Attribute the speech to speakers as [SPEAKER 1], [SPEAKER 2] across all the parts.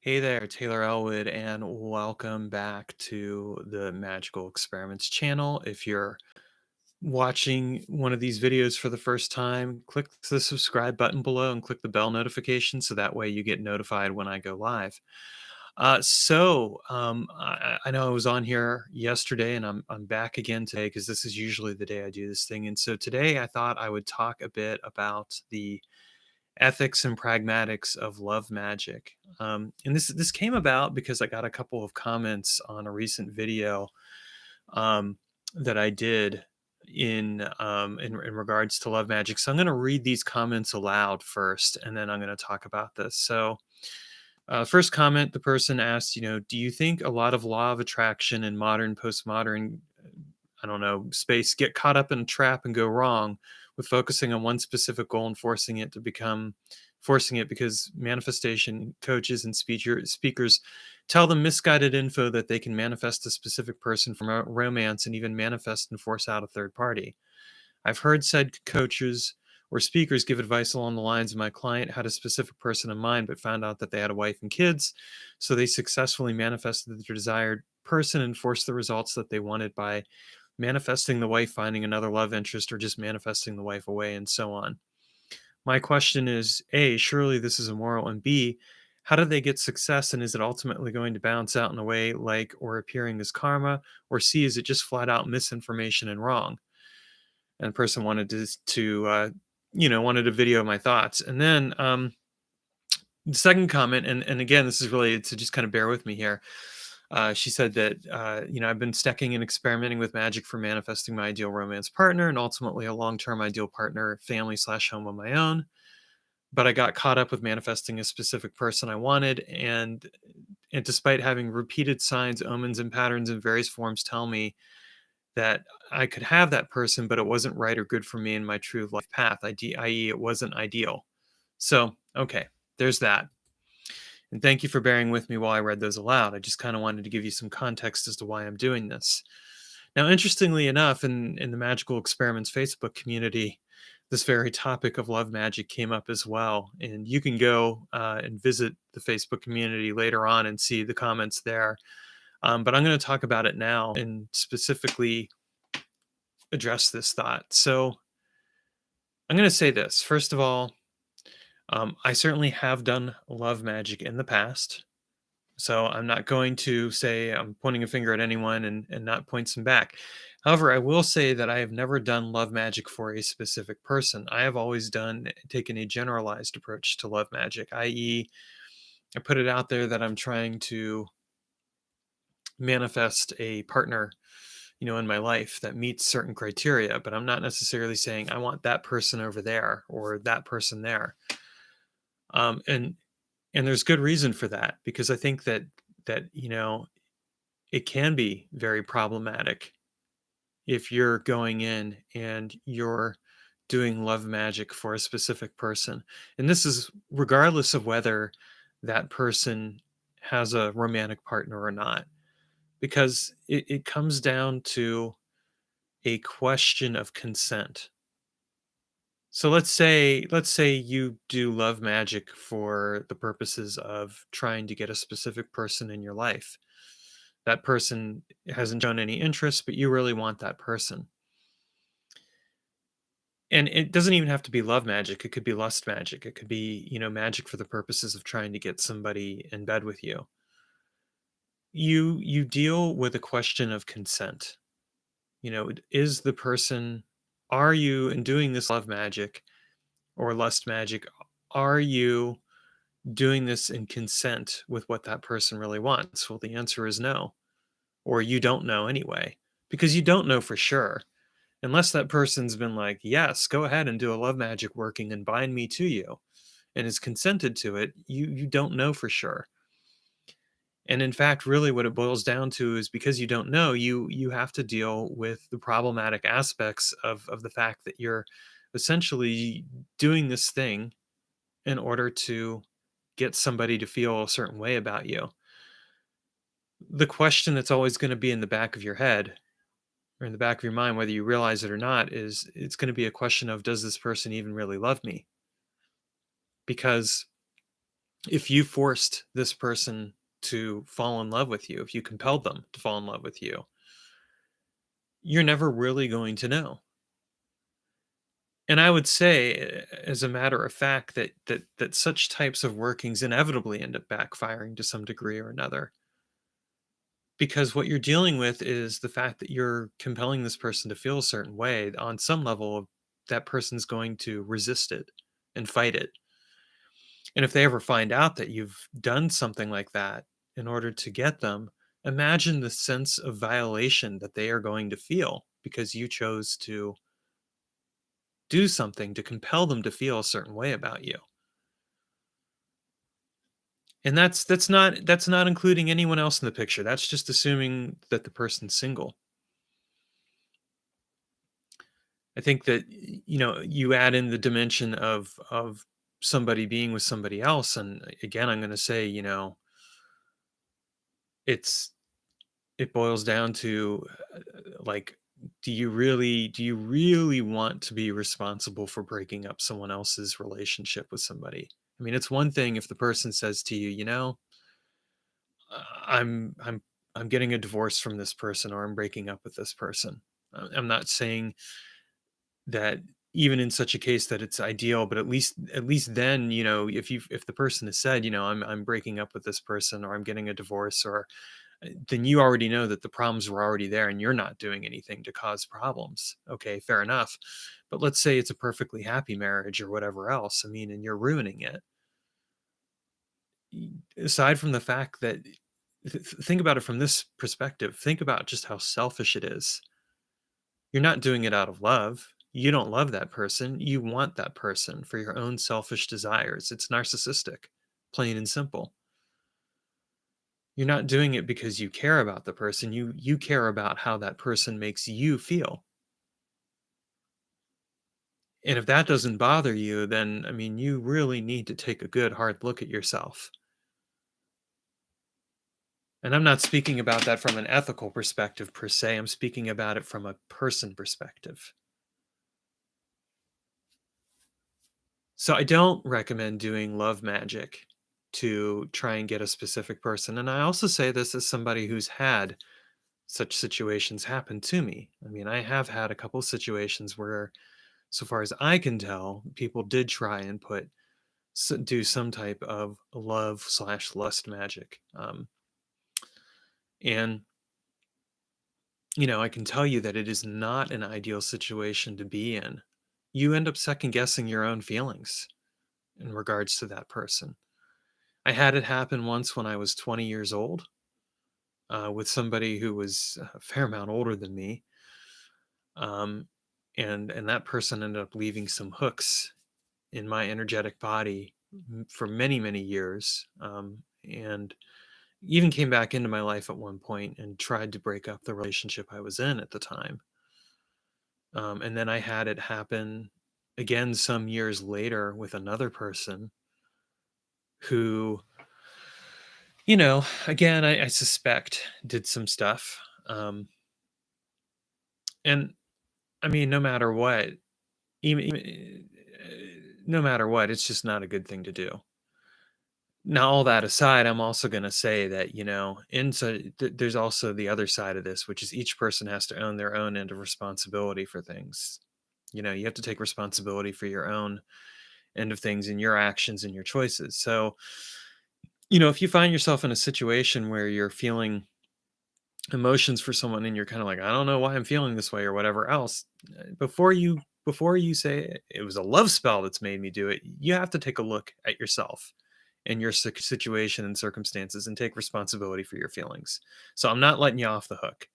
[SPEAKER 1] Hey there, Taylor Ellwood, and welcome back to the Magical Experiments channel. If you're watching one of these videos for the first time, click the subscribe button below and click the bell notification so that way you get notified when I go live. I know I was on here yesterday and I'm back again today because this is usually the day I do this thing. And so today I thought I would talk a bit about the ethics and pragmatics of love magic. And this came about because I got a couple of comments on a recent video um, that I did in regards to love magic. So I'm going to read these comments aloud first, and then I'm going to talk about this. First comment, the person asked, do you think a lot of law of attraction and modern postmodern I don't know, space get caught up in a trap and go wrong with focusing on one specific goal and forcing it because manifestation coaches and speakers tell them misguided info that they can manifest a specific person from a romance and even manifest and force out a third party. I've heard said coaches or speakers give advice along the lines of my client had a specific person in mind but found out that they had a wife and kids, so they successfully manifested the desired person and forced the results that they wanted by manifesting the wife finding another love interest or just manifesting the wife away and so on. My question is A, surely this is immoral, and B, how do they get success and is it ultimately going to balance out in a way like or appearing as karma, or C, is it just flat out misinformation and wrong? And the person wanted wanted a video of my thoughts. And then the second comment, and again, this is related to just kind of bear with me here. She said that, I've been stacking and experimenting with magic for manifesting my ideal romance partner and ultimately a long term ideal partner, family slash home of my own. But I got caught up with manifesting a specific person I wanted. And despite having repeated signs, omens, and patterns in various forms tell me that I could have that person, but it wasn't right or good for me in my true life path, i.e., it wasn't ideal. So, okay, there's that. And thank you for bearing with me while I read those aloud. I just kind of wanted to give you some context as to why I'm doing this. Now, interestingly enough, in the Magical Experiments Facebook community, this very topic of love magic came up as well. And you can go and visit the Facebook community later on and see the comments there. But I'm going to talk about it now and specifically address this thought. So I'm going to say this. First of all, I certainly have done love magic in the past. So I'm not going to say I'm pointing a finger at anyone and not point some back. However, I will say that I have never done love magic for a specific person. I have always taken a generalized approach to love magic, i.e., I put it out there that I'm trying to manifest a partner, in my life that meets certain criteria, but I'm not necessarily saying I want that person over there or that person there. Um, and and there's good reason for that because I think that it can be very problematic if you're going in and you're doing love magic for a specific person. And this is regardless of whether that person has a romantic partner or not, because it comes down to a question of consent. So let's say you do love magic for the purposes of trying to get a specific person in your life. That person hasn't shown any interest, but you really want that person. And it doesn't even have to be love magic. It could be lust magic. It could be, magic for the purposes of trying to get somebody in bed with you. You deal with a question of consent. Is the person are you in doing this love magic or lust magic, are you doing this in consent with what that person really wants? Well, the answer is no, or you don't know anyway, because you don't know for sure. Unless that person's been like, yes, go ahead and do a love magic working and bind me to you and is consented to it, you don't know for sure. And in fact, really what it boils down to is because you don't know, you have to deal with the problematic aspects of the fact that you're essentially doing this thing in order to get somebody to feel a certain way about you. The question that's always going to be in the back of your head or in the back of your mind, whether you realize it or not, is it's going to be a question of does this person even really love me? Because If you forced this person to fall in love with you, if you compelled them to fall in love with you, you're never really going to know. And I would say, as a matter of fact, that such types of workings inevitably end up backfiring to some degree or another. Because what you're dealing with is the fact that you're compelling this person to feel a certain way. On some level, that person's going to resist it and fight it. And if they ever find out that you've done something like that in order to get them, imagine the sense of violation that they are going to feel because you chose to do something to compel them to feel a certain way about you. And that's not including anyone else in the picture. That's just assuming that the person's single. I think that you add in the dimension of somebody being with somebody else, and again, I'm going to say, it's it boils down to like, do you really want to be responsible for breaking up someone else's relationship with somebody? I mean, it's one thing if the person says to you, uh, I'm I'm I'm getting a divorce from this person, or I'm breaking up with this person. I'm not saying that even in such a case that it's ideal, but at least then, if the person has said, I'm breaking up with this person, or I'm getting a divorce, or then you already know that the problems were already there and you're not doing anything to cause problems. Okay, fair enough. But let's say it's a perfectly happy marriage or whatever else. I mean, and you're ruining it. Aside from the fact that, think about it from this perspective, think about just how selfish it is. You're not doing it out of love. You don't love that person. You want that person for your own selfish desires. It's narcissistic, plain and simple. You're not doing it because you care about the person. You care about how that person makes you feel. And if that doesn't bother you, then I mean, you really need to take a good hard look at yourself. And I'm not speaking about that from an ethical perspective per se. I'm speaking about it from a person perspective. So I don't recommend doing love magic to try and get a specific person. And I also say this as somebody who's had such situations happen to me. I mean, I have had a couple situations where, so far as I can tell, people did try and do some type of love slash lust magic. And I can tell you that it is not an ideal situation to be in. You end up second guessing your own feelings in regards to that person. I had it happen once when I was 20 years old, with somebody who was a fair amount older than me. Um, and that person ended up leaving some hooks in my energetic body for many, many years. And even came back into my life at one point and tried to break up the relationship I was in at the time. And then I had it happen again some years later with another person who, again, I suspect did some stuff. And I mean, no matter what, it's just not a good thing to do. Now, all that aside, I'm also going to say that, there's also the other side of this, which is each person has to own their own end of responsibility for things. You have to take responsibility for your own end of things and your actions and your choices. So, if you find yourself in a situation where you're feeling emotions for someone and you're kind of like, I don't know why I'm feeling this way or whatever else, before you say it was a love spell that's made me do it, you have to take a look at yourself and your situation and circumstances and take responsibility for your feelings. So I'm not letting you off the hook.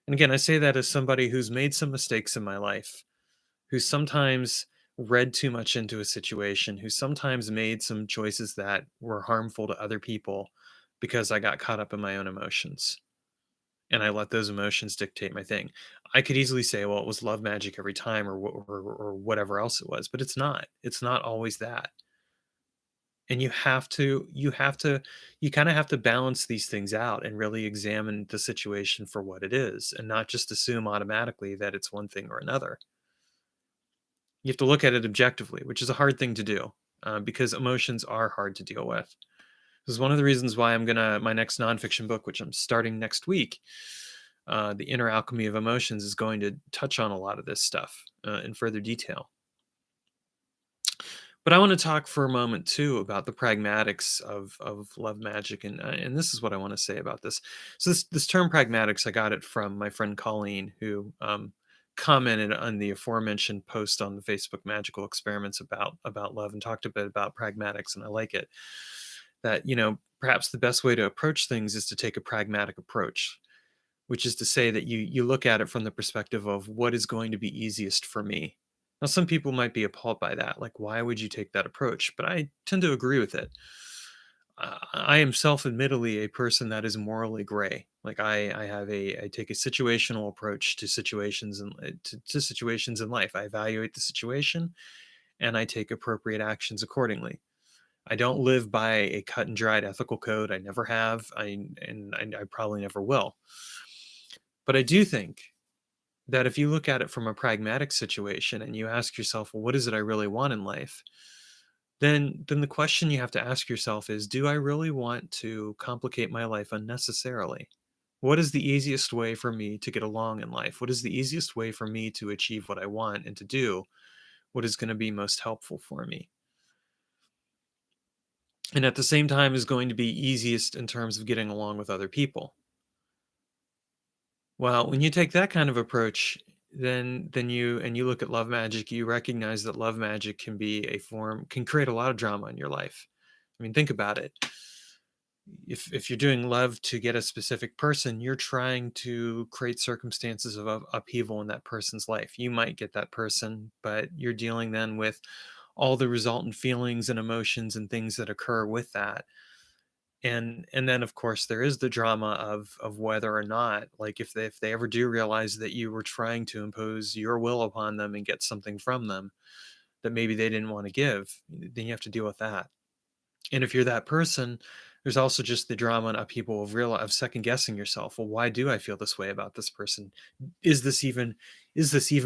[SPEAKER 1] And again, I say that as somebody who's made some mistakes in my life, who sometimes read too much into a situation, who sometimes made some choices that were harmful to other people because I got caught up in my own emotions and I let those emotions dictate my thing. I could easily say, well, it was love magic every time, or whatever else it was, but it's not. It's not always that. And you kind of have to balance these things out and really examine the situation for what it is and not just assume automatically that it's one thing or another. You have to look at it objectively, which is a hard thing to do. because emotions are hard to deal with. This is one of the reasons why my next nonfiction book, which I'm starting next week, The Inner Alchemy of Emotions, is going to touch on a lot of this stuff in further detail. But I want to talk for a moment too about the pragmatics of love magic, and this is what I want to say about this. So this term pragmatics, I got it from my friend Colleen, who commented on the aforementioned post on the Facebook Magical Experiments about love, and talked a bit about pragmatics, and I like it. That perhaps the best way to approach things is to take a pragmatic approach, which is to say that you look at it from the perspective of what is going to be easiest for me. Now, some people might be appalled by that, like, why would you take that approach? But I tend to agree with it. I am self-admittedly a person that is morally gray. Like, I take a situational approach to situations and to situations in life. I evaluate the situation and I take appropriate actions accordingly. I don't live by a cut and dried ethical code. I never have. I probably never will. But I do think that if you look at it from a pragmatic situation and you ask yourself, well, what is it I really want in life? Then the question you have to ask yourself is, do I really want to complicate my life unnecessarily? What is the easiest way for me to get along in life? What is the easiest way for me to achieve what I want and to do what is going to be most helpful for me? And at the same time is going to be easiest in terms of getting along with other people. Well, when you take that kind of approach, then you look at love magic, you recognize that love magic can create a lot of drama in your life. I mean, think about it. If you're doing love to get a specific person, you're trying to create circumstances of upheaval in that person's life. You might get that person, but you're dealing then with all the resultant feelings and emotions and things that occur with that. And then of course there is the drama of whether or not, like, if they ever do realize that you were trying to impose your will upon them and get something from them that maybe they didn't want to give, then you have to deal with that. And if you're that person, there's also just the drama and upheaval of second guessing yourself. Well, why do I feel this way about this person? Is this even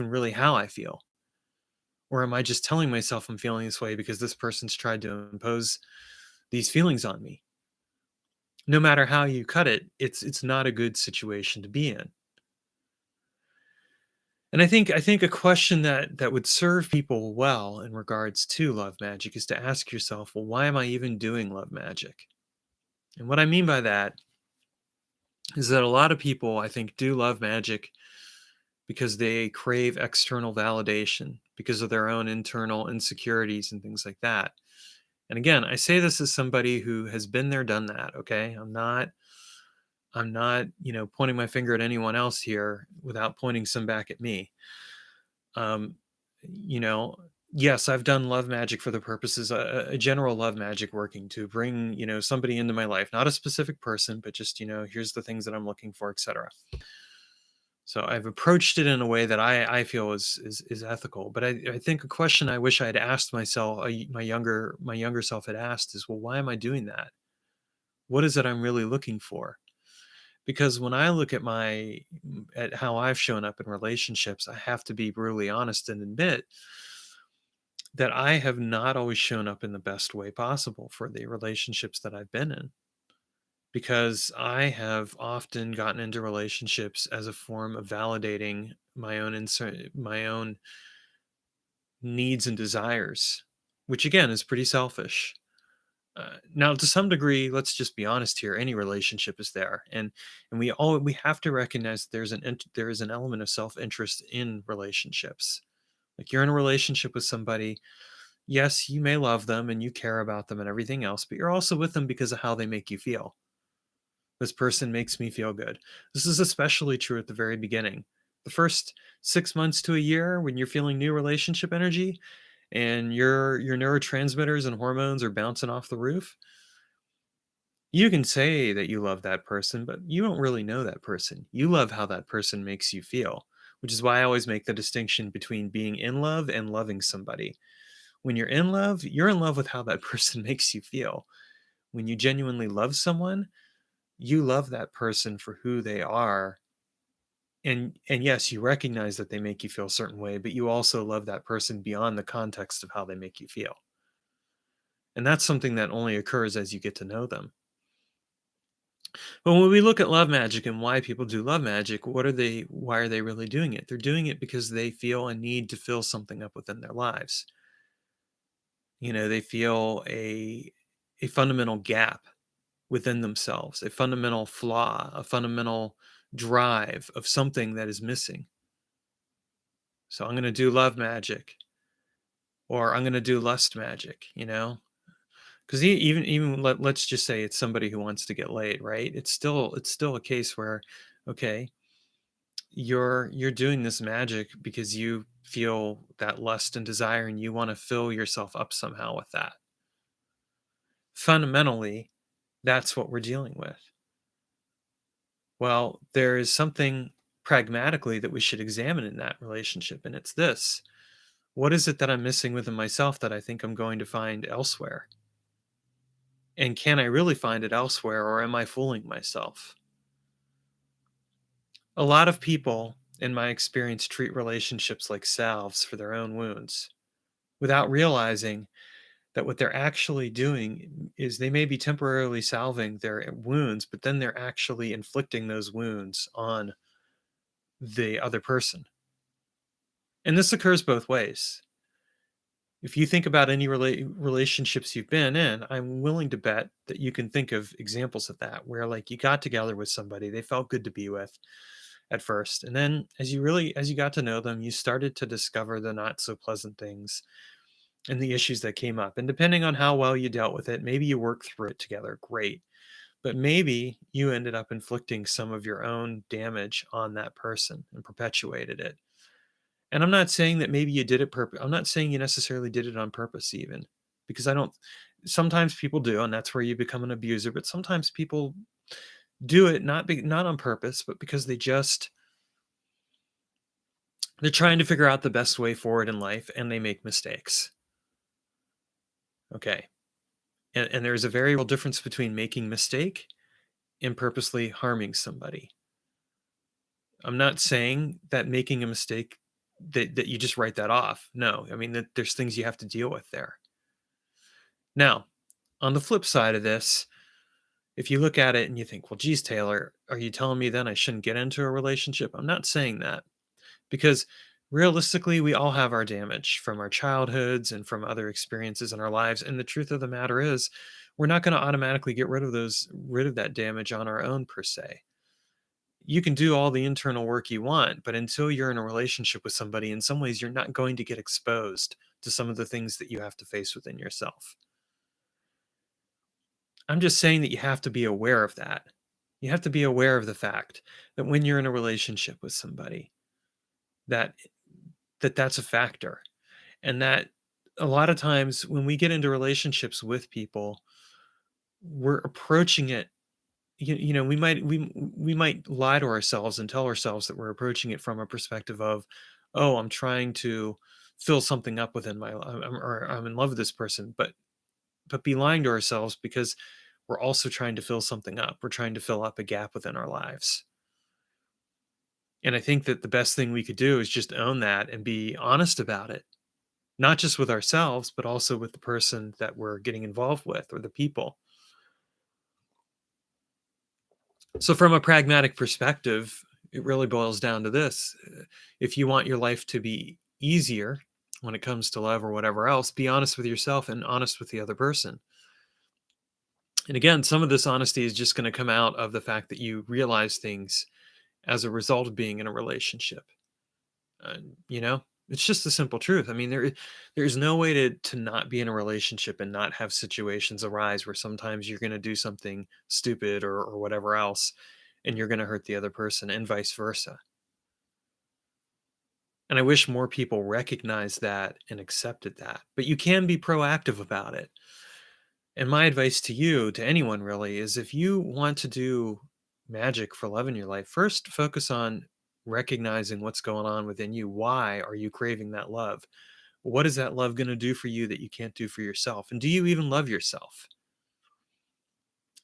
[SPEAKER 1] really how I feel? Or am I just telling myself I'm feeling this way because this person's tried to impose these feelings on me? No matter how you cut it, it's not a good situation to be in. And I think a question that would serve people well in regards to love magic is to ask yourself, well, why am I even doing love magic? And what I mean by that is that a lot of people, I think, do love magic because they crave external validation because of their own internal insecurities and things like that. And again, I say this as somebody who has been there, done that. Okay. I'm not, pointing my finger at anyone else here without pointing some back at me. Um, you know, yes, I've done love magic for the purposes, a general love magic working to bring, somebody into my life, not a specific person, but just, here's the things that I'm looking for, etc. So I've approached it in a way that I feel is ethical. But I think a question I wish I had asked myself, my younger self had asked is, well, why am I doing that? What is it I'm really looking for? Because when I look at how I've shown up in relationships, I have to be brutally honest and admit that I have not always shown up in the best way possible for the relationships that I've been in. Because I have often gotten into relationships as a form of validating my own needs and desires, which again is pretty selfish. Now, to some degree, let's just be honest here. Any relationship is there, and we have to recognize that there is an element of self interest in relationships. Like, you're in a relationship with somebody. Yes, you may love them and you care about them and everything else, but you're also with them because of how they make you feel. This person makes me feel good. This is especially true at the very beginning. The first 6 months to a year, when you're feeling new relationship energy and your neurotransmitters and hormones are bouncing off the roof, you can say that you love that person, but you don't really know that person. You love how that person makes you feel, which is why I always make the distinction between being in love and loving somebody. When you're in love with how that person makes you feel. When you genuinely love someone, you love that person for who they are. And yes, you recognize that they make you feel a certain way, but you also love that person beyond the context of how they make you feel. And that's something that only occurs as you get to know them. But when we look at love magic and why people do love magic, why are they really doing it? They're doing it because they feel a need to fill something up within their lives. They feel a fundamental gap within themselves, a fundamental flaw, a fundamental drive of something that is missing. So I'm going to do love magic or I'm going to do lust magic. Because even let's just say it's somebody who wants to get laid, right? It's still a case where, okay, you're doing this magic because you feel that lust and desire and you want to fill yourself up somehow with that. Fundamentally, that's what we're dealing with. Well, there is something pragmatically that we should examine in that relationship, and it's this: what is it that I'm missing within myself that I think I'm going to find elsewhere? And can I really find it elsewhere, or am I fooling myself? A lot of people, in my experience, treat relationships like salves for their own wounds without realizing that what they're actually doing is they may be temporarily salving their wounds, but then they're actually inflicting those wounds on the other person. And this occurs both ways. If you think about any relationships you've been in, I'm willing to bet that you can think of examples of that where like you got together with somebody, they felt good to be with at first. And then as you got to know them, you started to discover the not so pleasant things and the issues that came up. And depending on how well you dealt with it, maybe you worked through it together, great. But maybe you ended up inflicting some of your own damage on that person and perpetuated it. And I'm not saying that maybe you did it I'm not saying you necessarily did it on purpose even, because I don't sometimes people do, and that's where you become an abuser, but sometimes people do it not on purpose, but because they're trying to figure out the best way forward in life and they make mistakes. Okay. And there's a very real difference between making mistake and purposely harming somebody. I'm not saying that making a mistake that you just write that off. No, I mean that there's things you have to deal with there. Now, on the flip side of this, if you look at it and you think, well, geez, Taylor, are you telling me then I shouldn't get into a relationship? I'm not saying that because realistically, we all have our damage from our childhoods and from other experiences in our lives. And the truth of the matter is, we're not going to automatically get rid of that damage on our own per se. You can do all the internal work you want, but until you're in a relationship with somebody, in some ways, you're not going to get exposed to some of the things that you have to face within yourself. I'm just saying that you have to be aware of that. You have to be aware of the fact that when you're in a relationship with somebody, that that's a factor, and that a lot of times when we get into relationships with people, we're approaching it. We might lie to ourselves and tell ourselves that we're approaching it from a perspective of, oh, I'm trying to fill something up within or I'm in love with this person, but be lying to ourselves because we're also trying to fill something up. We're trying to fill up a gap within our lives. And I think that the best thing we could do is just own that and be honest about it, not just with ourselves, but also with the person that we're getting involved with or the people. So, from a pragmatic perspective, it really boils down to this. If you want your life to be easier when it comes to love or whatever else, be honest with yourself and honest with the other person. And again, some of this honesty is just going to come out of the fact that you realize things as a result of being in a relationship. It's just the simple truth. I mean, there's no way to not be in a relationship and not have situations arise where sometimes you're going to do something stupid or whatever else, and you're going to hurt the other person, and vice versa. And I wish more people recognized that and accepted that. But you can be proactive about it. And my advice to you, to anyone really, is if you want to do magic for love in your life, first focus on recognizing what's going on within you. Why are you craving that love? What is that love going to do for you that you can't do for yourself? And do you even love yourself?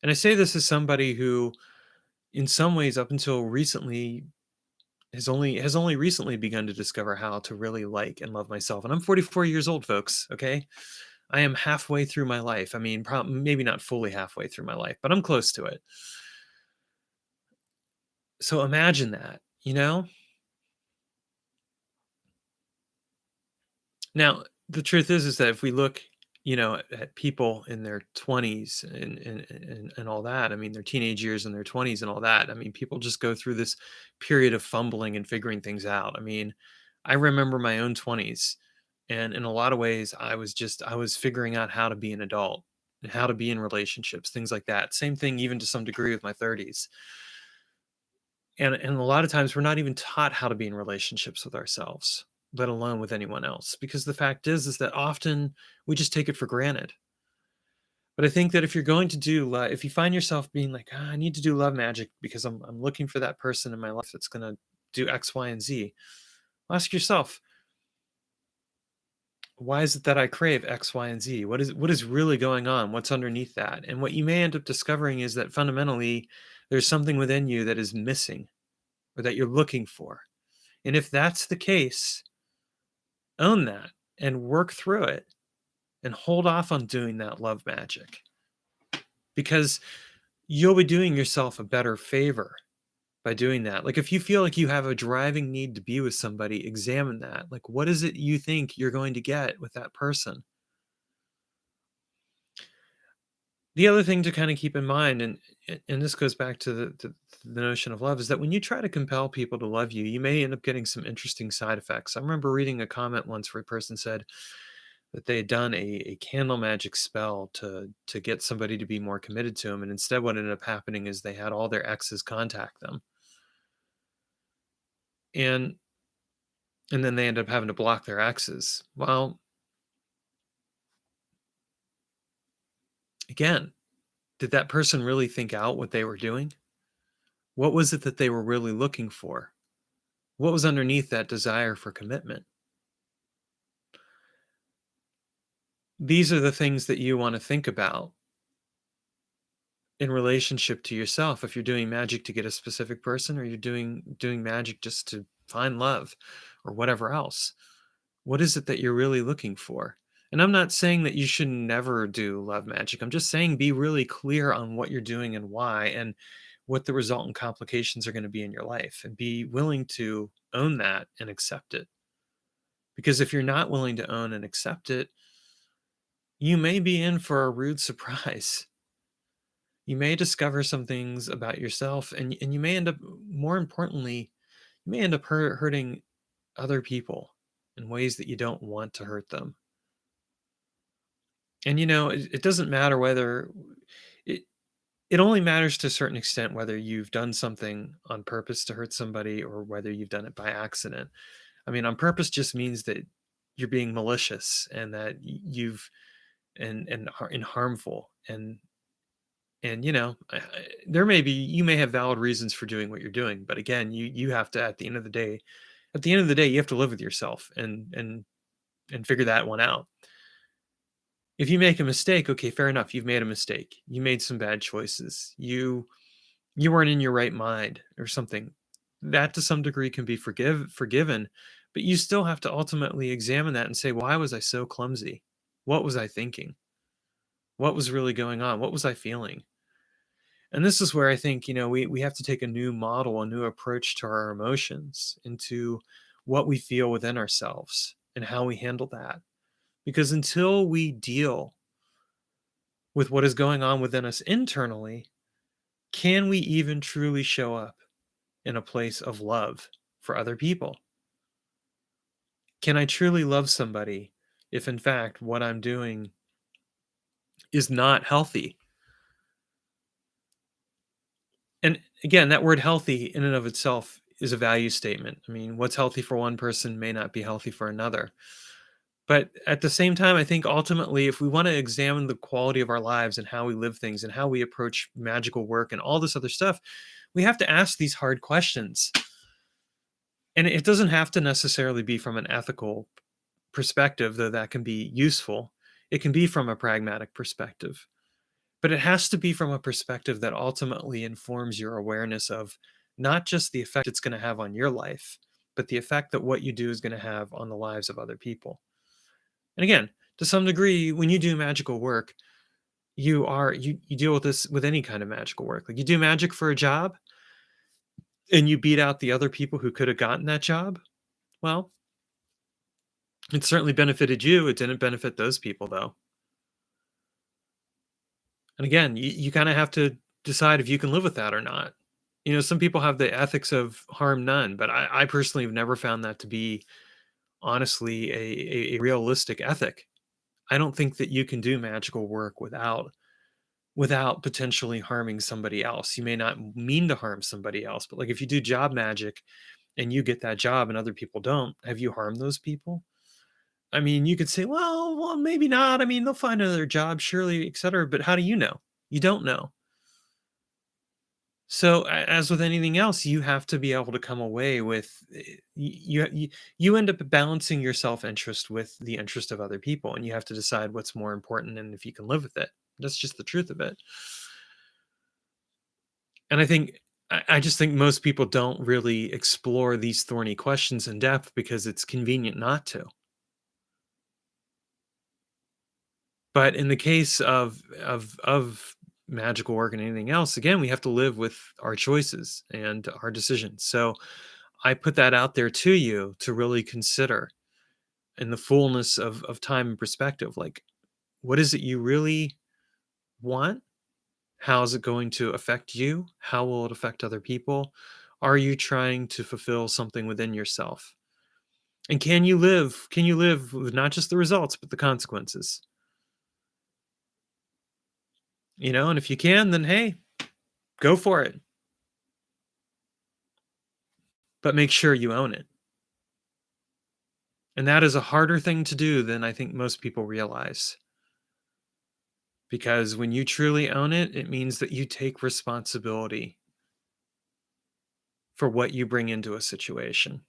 [SPEAKER 1] And I say this as somebody who, in some ways, up until recently, has only recently begun to discover how to really like and love myself. And I'm 44 years old, folks. Okay, I am halfway through my life. I mean, maybe not fully halfway through my life, but I'm close to it. So imagine that, you know? Now, the truth is that if we look, at people in their 20s and all that, I mean, their teenage years and their 20s and all that, I mean, people just go through this period of fumbling and figuring things out. I mean, I remember my own 20s, and in a lot of ways, I was figuring out how to be an adult and how to be in relationships, things like that. Same thing, even to some degree, with my 30s. And a lot of times we're not even taught how to be in relationships with ourselves, let alone with anyone else, because the fact is that often we just take it for granted. But I think that if you're going to if you find yourself being like, "Ah, I need to do love magic because I'm looking for that person in my life that's going to do X, Y, and Z," ask yourself, why is it that I crave X, Y, and Z? What is really going on? What's underneath that? And what you may end up discovering is that fundamentally there's something within you that is missing or that you're looking for. And if that's the case, own that and work through it and hold off on doing that love magic, because you'll be doing yourself a better favor by doing that. Like, if you feel like you have a driving need to be with somebody, examine that. Like, what is it you think you're going to get with that person? The other thing to kind of keep in mind, and this goes back to the notion of love, is that when you try to compel people to love you, you may end up getting some interesting side effects. I remember reading a comment once where a person said that they had done a candle magic spell to get somebody to be more committed to them, and instead what ended up happening is they had all their exes contact them, and then they ended up having to block their exes. Well, again, did that person really think out what they were doing? What was it that they were really looking for? What was underneath that desire for commitment? These are the things that you want to think about in relationship to yourself. If you're doing magic to get a specific person, or you're doing magic just to find love or whatever else, what is it that you're really looking for? And I'm not saying that you should never do love magic. I'm just saying be really clear on what you're doing and why, and what the resultant complications are going to be in your life, and be willing to own that and accept it. Because if you're not willing to own and accept it, you may be in for a rude surprise. You may discover some things about yourself, and you may end up, more importantly, you may end up hurting other people in ways that you don't want to hurt them. And it doesn't matter whether it it only matters to a certain extent whether you've done something on purpose to hurt somebody or whether you've done it by accident. I mean, on purpose just means that you're being malicious, and that you've and harmful, and there may be, you may have valid reasons for doing what you're doing, but again, you have to, at the end of the day, you have to live with yourself and figure that one out. If you make a mistake, okay, fair enough, you've made a mistake, you made some bad choices, you weren't in your right mind or something. That to some degree can be forgiven, but you still have to ultimately examine that and say, why was I so clumsy? What was I thinking? What was really going on? What was I feeling? And this is where I think, we have to take a new model, a new approach to our emotions, into what we feel within ourselves and how we handle that. Because until we deal with what is going on within us internally, can we even truly show up in a place of love for other people? Can I truly love somebody if, in fact, what I'm doing is not healthy? And again, that word healthy in and of itself is a value statement. I mean, what's healthy for one person may not be healthy for another. But at the same time, I think ultimately, if we want to examine the quality of our lives and how we live things and how we approach magical work and all this other stuff, we have to ask these hard questions. And it doesn't have to necessarily be from an ethical perspective, though that can be useful. It can be from a pragmatic perspective, but it has to be from a perspective that ultimately informs your awareness of not just the effect it's going to have on your life, but the effect that what you do is going to have on the lives of other people. And again, To some degree, when you do magical work, you deal with this with any kind of magical work. Like you do magic for a job and you beat out the other people who could have gotten that job. Well, it certainly benefited you. It didn't benefit those people though. And again, you kind of have to decide if you can live with that or not. Some people have the ethics of harm none, but I personally have never found that to be honestly a realistic ethic. I don't think that you can do magical work without potentially harming somebody else. You may not mean to harm somebody else, but like if you do job magic and you get that job and other people don't, have you harmed those people? I mean, you could say, well, maybe not. I mean, they'll find another job, surely, et cetera. But how do you know? You don't know. So, as with anything else, you have to be able to come away with you end up balancing your self interest with the interest of other people, and you have to decide what's more important and if you can live with it. That's just the truth of it. And I just think most people don't really explore these thorny questions in depth because it's convenient not to. But in the case of magical work and anything else, again, we have to live with our choices and our decisions. So I put that out there to you to really consider in the fullness of time and perspective. Like, what is it you really want? How is it going to affect you? How will it affect other people? Are you trying to fulfill something within yourself? And can you live with not just the results, but the consequences? And if you can, then hey, go for it. But make sure you own it. And that is a harder thing to do than I think most people realize. Because when you truly own it, it means that you take responsibility for what you bring into a situation.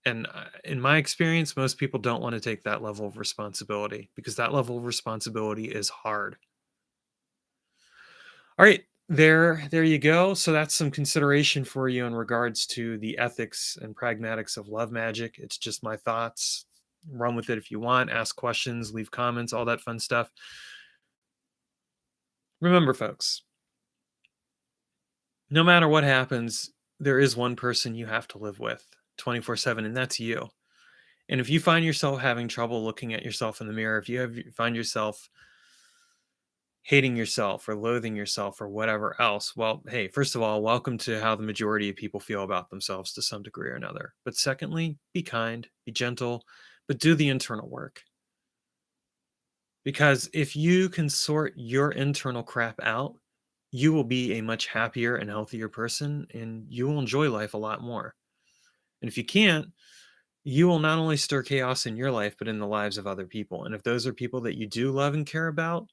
[SPEAKER 1] And in my experience, most people don't want to take that level of responsibility because that level of responsibility is hard. All right, there you go. So that's some consideration for you in regards to the ethics and pragmatics of love magic. It's just my thoughts. Run with it if you want. Ask questions, leave comments, all that fun stuff. Remember, folks, no matter what happens, there is one person you have to live with 24/7, and that's you. And if you find yourself having trouble looking at yourself in the mirror, if you find yourself hating yourself or loathing yourself or whatever else, well, hey, first of all, welcome to how the majority of people feel about themselves to some degree or another. But secondly, be kind, be gentle, but do the internal work. Because if you can sort your internal crap out, you will be a much happier and healthier person and you will enjoy life a lot more. And if you can't, you will not only stir chaos in your life, but in the lives of other people. And if those are people that you do love and care about,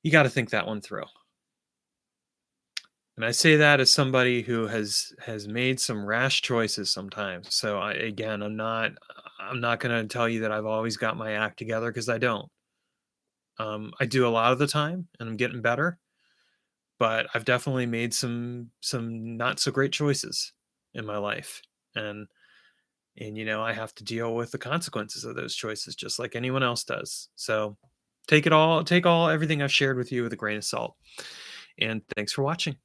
[SPEAKER 1] you got to think that one through. And I say that as somebody who has made some rash choices sometimes. So again, I'm not going to tell you that I've always got my act together because I don't. I do a lot of the time, and I'm getting better. But I've definitely made some not so great choices in my life, and I have to deal with the consequences of those choices just like anyone else does. So take everything I've shared with you with a grain of salt. And thanks for watching.